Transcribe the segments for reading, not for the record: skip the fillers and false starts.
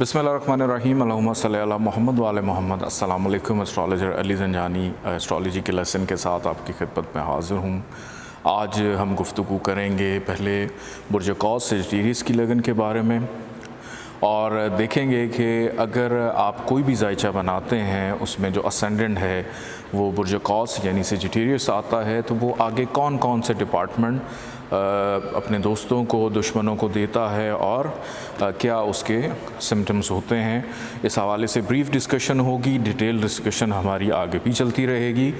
बिस्मिल्लाहिर्रहमानिर्रहीम अल्लाहुम्मा सल्ली अला मोहम्मद व आले मोहम्मद। अस्सलाम वालेकुम। एस्ट्रोलॉजर अली ज़ंजानी एस्ट्रोलॉजी के लेसन के साथ आपकी खिदमत में हाज़िर हूँ। आज हम गुफ्तगू करेंगे पहले बुर्ज कौस सजिटेरियस की लगन के बारे में, और देखेंगे कि अगर आप कोई भी जायचा बनाते हैं उसमें जो असेंडेंट है वो बुर्ज कौस यानी सजिटेरियस आता है, तो वो आगे कौन कौन से डिपार्टमेंट अपने दोस्तों को, दुश्मनों को देता है और क्या उसके सिम्टम्स होते हैं। इस हवाले से ब्रीफ डिस्कशन होगी, डिटेल डिस्कशन हमारी आगे भी चलती रहेगी।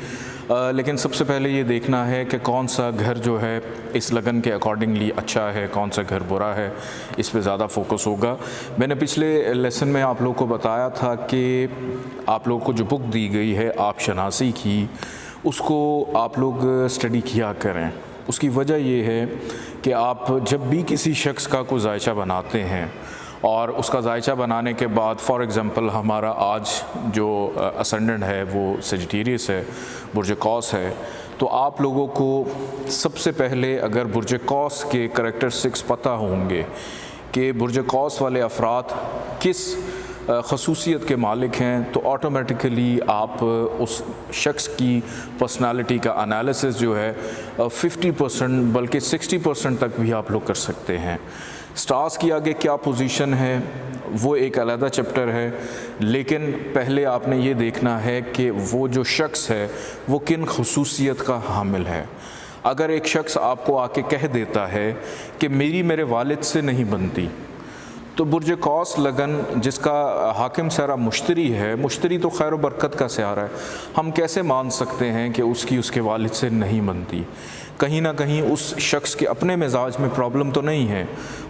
लेकिन सबसे पहले ये देखना है कि कौन सा घर जो है इस लगन के अकॉर्डिंगली अच्छा है, कौन सा घर बुरा है, इस पे ज़्यादा फोकस होगा। मैंने पिछले लेसन में आप लोगों को बताया था कि आप लोगों को जो बुक दी गई है आप शनासी की, उसको आप लोग स्टडी किया करें। उसकी वजह ये है कि आप जब भी किसी शख्स का कोई जायचा बनाते हैं और उसका जायचा बनाने के बाद फॉर एग्ज़ाम्पल हमारा आज जो असेंडेंट है वो सजिटेरियस है, बुर्ज कौस है, तो आप लोगों को सबसे पहले अगर बुर्ज कौस के करैक्टरिस्टिक्स पता होंगे कि बुर्ज कौस वाले अफराद किस खसूसियत के मालिक हैं, तो ऑटोमेटिकली आप उस शख्स की पर्सनालिटी का एनालिसिस जो है 50% बल्कि 60% तक भी आप लोग कर सकते हैं। स्टार्स की आगे क्या पोजीशन है वो एक अलग चैप्टर है, लेकिन पहले आपने ये देखना है कि वो जो शख्स है वो किन खसूसियत का हामिल है। अगर एक शख्स आपको आके कह देता है कि मेरे वालिद से नहीं बनती, तो बुर्ज कौस लगन जिसका हाकिम सारा मुश्तरी है, मुश्तरी तो खैर बरकत का सहारा है, हम कैसे मान सकते हैं कि उसके वालिद से नहीं बनती। कहीं ना कहीं उस शख्स के अपने मिजाज में प्रॉब्लम तो नहीं है,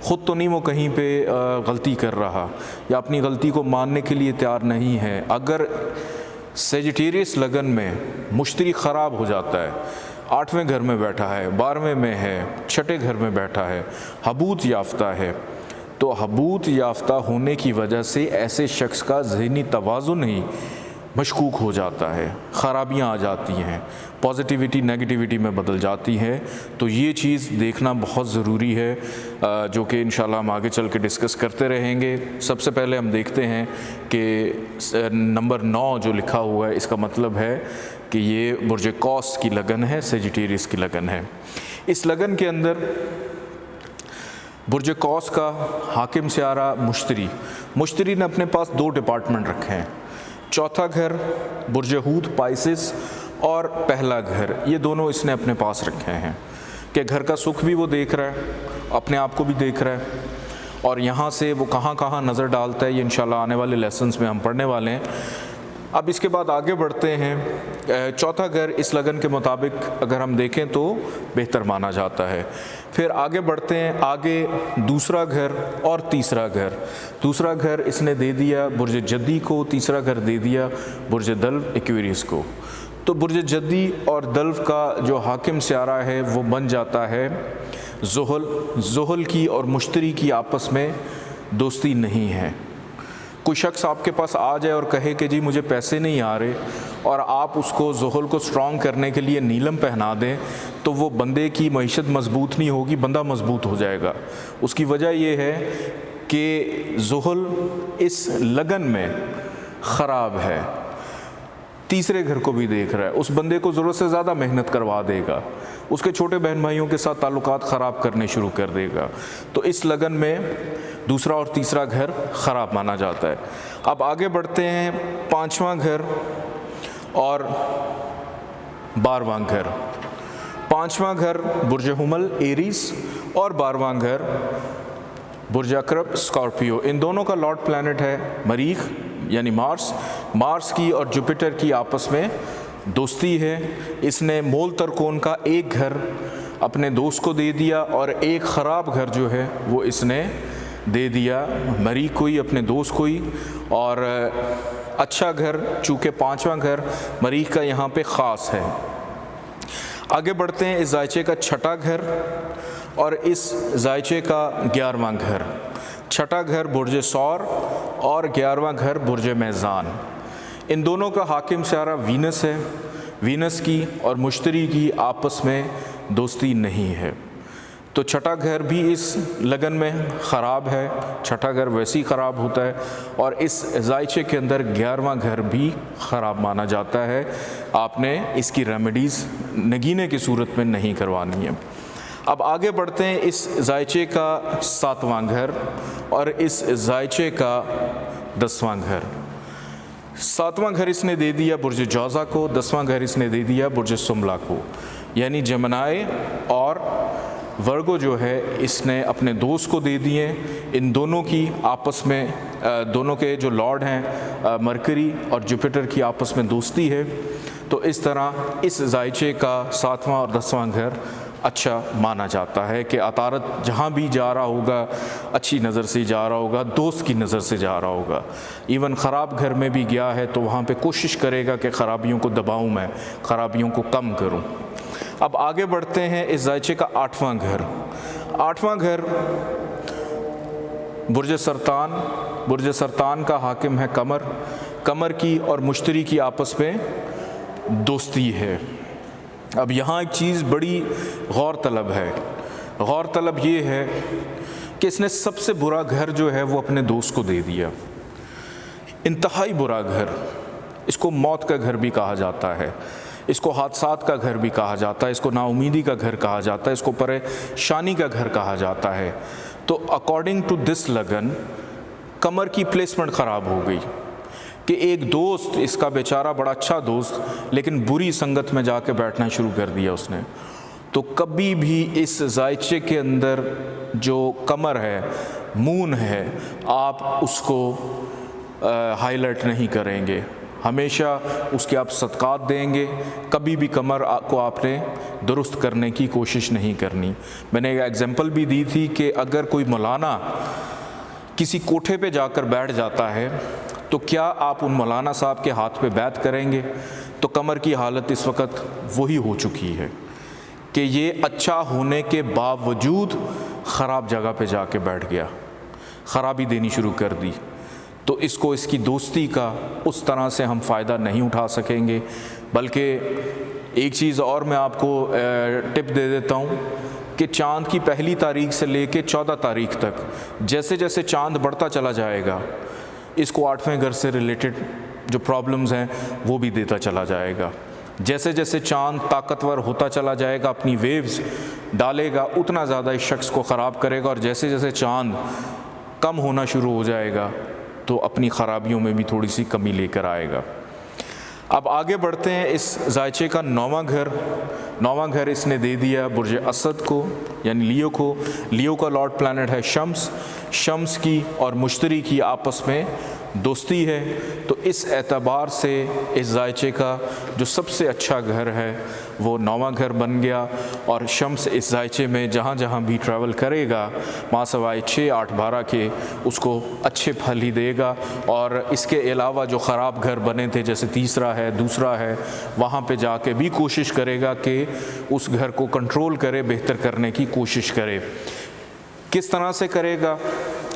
ख़ुद तो नहीं वो कहीं पे गलती कर रहा या अपनी गलती को मानने के लिए तैयार नहीं है। अगर सजिटेरियस लगन में मुश्तरी ख़राब हो जाता है, 8वें घर में बैठा है, 12वें में है, 6ठे घर में बैठा है, हबूत याफ्ता है, तो हबूत याफ्ता होने की वजह से ऐसे शख्स का ज़हनी तवाज़ुन ही मशकूक हो जाता है, ख़राबियाँ आ जाती हैं, पॉजिटिविटी नेगेटिविटी में बदल जाती है। तो ये चीज़ देखना बहुत ज़रूरी है, जो कि इंशाल्लाह हम आगे चल के डिस्कस करते रहेंगे। सबसे पहले हम देखते हैं कि नंबर 9 जो लिखा हुआ है, इसका मतलब है कि ये बुर्ज कौस की लगन है, सजिटेरियस की लगन है। इस लगन के अंदर बुर्ज कौस का हाकिम स्यारा मुश्तरी ने अपने पास 2 डिपार्टमेंट रखे हैं। चौथा घर बुर्ज हूत पाइसिस और पहला घर, ये दोनों इसने अपने पास रखे हैं कि घर का सुख भी वो देख रहा है, अपने आप को भी देख रहा है, और यहाँ से वो कहाँ कहाँ नज़र डालता है ये इंशाल्लाह आने वाले लेसन्स में हम पढ़ने वाले हैं। अब इसके बाद आगे बढ़ते हैं। चौथा घर इस लगन के मुताबिक अगर हम देखें तो बेहतर माना जाता है। फिर आगे बढ़ते हैं, आगे दूसरा घर और तीसरा घर। दूसरा घर इसने दे दिया बुर्ज जद्दी को, तीसरा घर दे दिया बुर्ज दल्व एक्वेरियस को। तो बुर्ज जद्दी और दल्व का जो हाकिम स्यारा है वो बन जाता है ज़ुहल की और मुश्तरी की आपस में दोस्ती नहीं है। कोई शख्स आपके पास आ जाए और कहे कि जी मुझे पैसे नहीं आ रहे, और आप उसको ज़ुहल को स्ट्रॉन्ग करने के लिए नीलम पहना दें, तो वो बंदे की मईशत मजबूत नहीं होगी, बंदा मजबूत हो जाएगा। उसकी वजह ये है कि ज़ुहल इस लगन में ख़राब है, तीसरे घर को भी देख रहा है, उस बंदे को ज़रूरत से ज़्यादा मेहनत करवा देगा, उसके छोटे बहन भाइयों के साथ ताल्लुकात ख़राब करने शुरू कर देगा। तो इस लगन में दूसरा और तीसरा घर ख़राब माना जाता है। अब आगे बढ़ते हैं, 5वां घर और 12वां घर। 5वां घर बुर्ज हुमल एरीज और 12वां घर बुर्ज अकरब स्कॉर्पियो। इन दोनों का लॉर्ड प्लैनेट है मरीख यानी मार्स की और जुपिटर की आपस में दोस्ती है। इसने मोल तरकोन का एक घर अपने दोस्त को दे दिया और एक ख़राब घर जो है वो इसने दे दिया मरीख को ही, अपने दोस्त को ही। और अच्छा घर चूँकि 5वां घर मरीख का यहाँ पे ख़ास है। आगे बढ़ते हैं, इस जायचे का 6ठा घर और इस जायचे का 11वां घर। 6ठा घर बुर्ज सौर और 11वां घर बुर्ज मेज़ान। इन दोनों का हाकिम स्यारा वीनस है। वीनस की और मुश्तरी की आपस में दोस्ती नहीं है। تو چھٹا گھر بھی اس لگن میں خراب ہے، چھٹا گھر ویسے ہی خراب ہوتا ہے، اور اس ذائچے کے اندر 11واں گھر بھی خراب مانا جاتا ہے۔ آپ نے اس کی ریمیڈیز نگینے کی صورت میں نہیں کروانی ہے۔ اب آگے بڑھتے ہیں اس ذائچے کا 7واں گھر اور اس ذائچے کا 10واں گھر۔ 7واں گھر اس نے دے دیا برج جوزا کو، 10واں گھر اس نے دے دیا برج سملا کو، یعنی جمنائے اور ورگو جو ہے اس نے اپنے دوست کو دے دیے۔ ان دونوں کی آپس میں دونوں کے جو لارڈ ہیں مرکری اور جوپیٹر کی آپس میں دوستی ہے، تو اس طرح اس ذائچے کا 7واں اور 10واں گھر اچھا مانا جاتا ہے کہ عطارد جہاں بھی جا رہا ہوگا اچھی نظر سے جا رہا ہوگا، دوست کی نظر سے جا رہا ہوگا۔ ایون خراب گھر میں بھی گیا ہے تو وہاں پہ کوشش کرے گا کہ خرابیوں کو دباؤں، میں خرابیوں کو کم کروں۔ اب آگے بڑھتے ہیں اس ذائچے کا 8واں گھر۔ 8واں گھر برج سرطان، برج سرطان کا حاکم ہے قمر، قمر کی اور مشتری کی آپس میں دوستی ہے۔ اب یہاں ایک چیز بڑی غور طلب ہے، غور طلب یہ ہے کہ اس نے سب سے برا گھر جو ہے وہ اپنے دوست کو دے دیا، انتہائی برا گھر۔ اس کو موت کا گھر بھی کہا جاتا ہے، اس کو حادثات کا گھر بھی کہا جاتا ہے، اس کو نا امیدی کا گھر کہا جاتا ہے، اس کو پریشانی کا گھر کہا جاتا ہے۔ تو اکارڈنگ ٹو دس لگن قمر کی پلیسمنٹ خراب ہو گئی کہ ایک دوست، اس کا بیچارہ بڑا اچھا دوست، لیکن بری سنگت میں جا کے بیٹھنا شروع کر دیا اس نے۔ تو کبھی بھی اس ذائچے کے اندر جو قمر ہے، مون ہے، آپ اس کو ہائی لائٹ نہیں کریں گے، ہمیشہ اس کے آپ صدقات دیں گے، کبھی بھی قمر کو آپ نے درست کرنے کی کوشش نہیں کرنی۔ میں نے ایک ایگزامپل بھی دی تھی کہ اگر کوئی مولانا کسی کوٹھے پہ جا کر بیٹھ جاتا ہے تو کیا آپ ان مولانا صاحب کے ہاتھ پہ بیعت کریں گے؟ تو قمر کی حالت اس وقت وہی ہو چکی ہے کہ یہ اچھا ہونے کے باوجود خراب جگہ پہ جا کے بیٹھ گیا، خرابی دینی شروع کر دی۔ تو اس کو، اس کی دوستی کا اس طرح سے ہم فائدہ نہیں اٹھا سکیں گے۔ بلکہ ایک چیز اور میں آپ کو ٹپ دے دیتا ہوں کہ چاند کی پہلی تاریخ سے لے کے 14 تاریخ تک جیسے جیسے چاند بڑھتا چلا جائے گا، اس کو 8ویں گھر سے ریلیٹڈ جو پرابلمز ہیں وہ بھی دیتا چلا جائے گا۔ جیسے جیسے چاند طاقتور ہوتا چلا جائے گا، اپنی ویوز ڈالے گا، اتنا زیادہ اس شخص کو خراب کرے گا، اور جیسے جیسے چاند کم ہونا شروع ہو جائے گا تو اپنی خرابیوں میں بھی تھوڑی سی کمی لے کر آئے گا۔ اب آگے بڑھتے ہیں اس ذائچے کا 9واں گھر۔ 9واں گھر اس نے دے دیا برج اسد کو، یعنی لیو کو۔ لیو کا لارڈ پلانٹ ہے شمس، شمس کی اور مشتری کی آپس میں دوستی ہے۔ تو اس اعتبار سے اس ذائچے کا جو سب سے اچھا گھر ہے وہ 9واں گھر بن گیا، اور شمس اس ذائچے میں جہاں جہاں بھی ٹریول کرے گا ماں سوائے 6، 8، 12 کے اس کو اچھے پھل ہی دے گا۔ اور اس کے علاوہ جو خراب گھر بنے تھے جیسے تیسرا ہے، دوسرا ہے، وہاں پہ جا کے بھی کوشش کرے گا کہ اس گھر کو کنٹرول کرے، بہتر کرنے کی کوشش کرے۔ کس طرح سے کرے گا،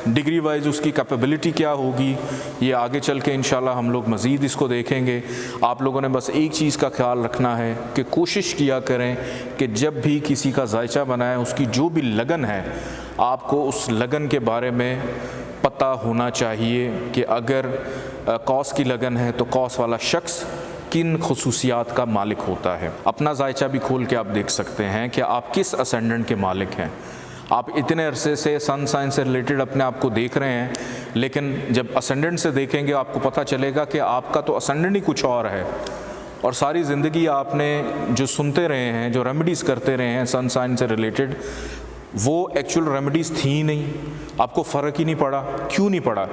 ڈگری وائز اس کی کیپیبلٹی کیا ہوگی، یہ آگے چل کے انشاءاللہ ہم لوگ مزید اس کو دیکھیں گے۔ آپ لوگوں نے بس ایک چیز کا خیال رکھنا ہے کہ کوشش کیا کریں کہ جب بھی کسی کا ذائچہ بنائیں، اس کی جو بھی لگن ہے آپ کو اس لگن کے بارے میں پتہ ہونا چاہیے کہ اگر قوس کی لگن ہے تو قوس والا شخص کن خصوصیات کا مالک ہوتا ہے۔ اپنا ذائچہ بھی کھول کے آپ دیکھ سکتے ہیں کہ آپ کس اسینڈنٹ کے مالک ہیں۔ آپ اتنے عرصے سے سن سائن سے ریلیٹڈ اپنے آپ کو دیکھ رہے ہیں، لیکن جب اسینڈنٹ سے دیکھیں گے آپ کو پتہ چلے گا کہ آپ کا تو اسینڈنٹ ہی کچھ اور ہے، اور ساری زندگی آپ نے جو سنتے رہے ہیں، جو ریمیڈیز کرتے رہے ہیں سن سائن سے ریلیٹڈ، وہ ایکچول ریمیڈیز تھیں ہی نہیں، آپ کو فرق ہی نہیں پڑا۔ کیوں نہیں پڑا؟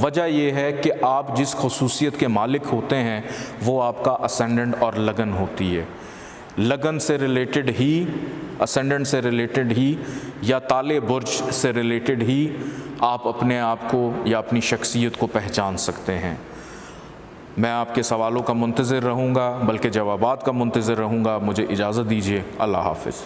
وجہ یہ ہے کہ آپ جس خصوصیت کے مالک ہوتے ہیں وہ آپ کا اسینڈنٹ اور لگن ہوتی ہے۔ لگن سے ریلیٹڈ ہی، اسینڈنٹ سے ریلیٹڈ ہی، یا تالے برج سے ریلیٹڈ ہی آپ اپنے آپ کو یا اپنی شخصیت کو پہچان سکتے ہیں۔ میں آپ کے سوالوں کا منتظر رہوں گا، بلکہ جوابات کا منتظر رہوں گا۔ مجھے اجازت دیجیے، اللہ حافظ۔